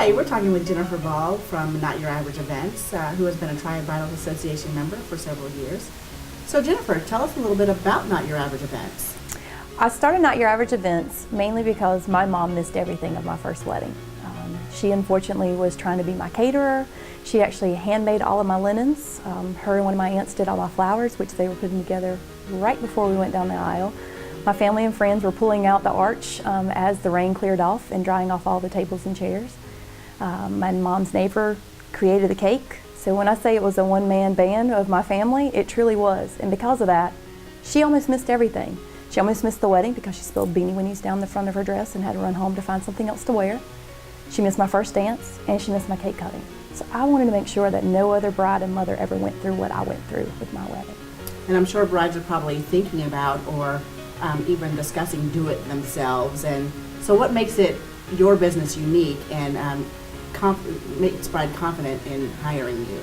Today we're talking with Jennifer Ball from Not Your Average Events, who has been a Triad Bridal Association member for several years. So Jennifer, tell us a little bit about Not Your Average Events. I started Not Your Average Events mainly because my mom missed everything of my first wedding. She unfortunately was trying to be my caterer. She actually handmade all of my linens. Her and one of my aunts did all my flowers, which they were putting together right before we went down the aisle. My family and friends were pulling out the arch as the rain cleared off and drying off all the tables and chairs. My mom's neighbor created the cake. So when I say it was a one-man band of my family, it truly was. And because of that, she almost missed everything. She almost missed the wedding because she spilled beanie weenies down the front of her dress and had to run home to find something else to wear. She missed my first dance, and she missed my cake cutting. So I wanted to make sure that no other bride and mother ever went through what I went through with my wedding. And I'm sure brides are probably thinking about or even discussing do it themselves. And so what makes it your business unique and makes bride confident in hiring you?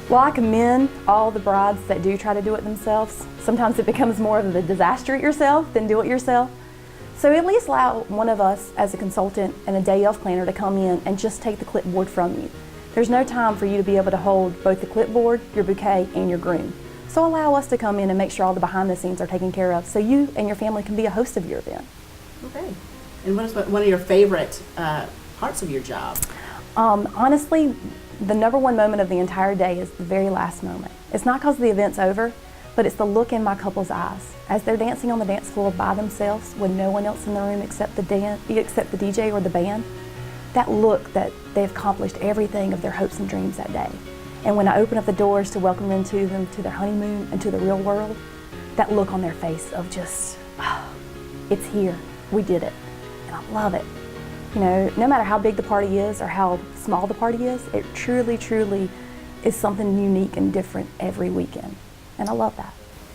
Well, I commend all the brides that do try to do it themselves. Sometimes it becomes more of a disaster it yourself than do it yourself. So at least allow one of us as a consultant and a day of planner to come in and just take the clipboard from you. There's no time for you to be able to hold both the clipboard, your bouquet, and your groom. So allow us to come in and make sure all the behind the scenes are taken care of so you and your family can be a host of your event. Okay. And what is one of your favorite parts of your job? Honestly, the number one moment of the entire day is the very last moment. It's not because the event's over, but it's the look in my couple's eyes as they're dancing on the dance floor by themselves with no one else in the room except the DJ or the band. That look that they've accomplished everything of their hopes and dreams that day. And when I open up the doors to welcome them to their honeymoon and to the real world, that look on their face of just, it's here, we did it, and I love it. You know, no matter how big the party is or how small the party is, it truly, truly is something unique and different every weekend. And I love that.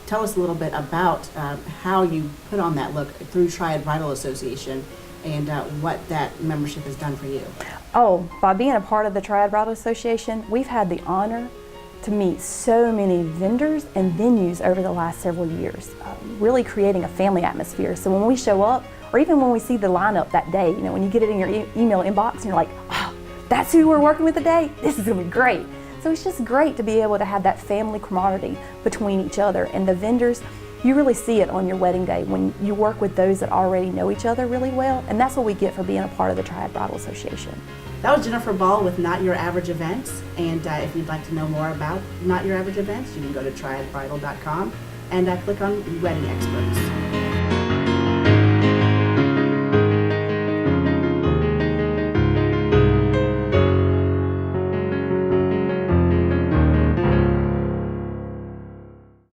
Tell us a little bit about how you put on that look through Triad Bridal Association and what that membership has done for you. Oh, by being a part of the Triad Bridal Association, we've had the honor to meet so many vendors and venues over the last several years, really creating a family atmosphere. So when we show up, or even when we see the lineup that day, you know, when you get it in your email inbox and you're like, oh, that's who we're working with today, this is gonna be great. So it's just great to be able to have that family camaraderie between each other. And the vendors, you really see it on your wedding day when you work with those that already know each other really well. And that's what we get for being a part of the Triad Bridal Association. That was Jennifer Ball with Not Your Average Events. And if you'd like to know more about Not Your Average Events, you can go to triadbridal.com and click on Wedding Experts.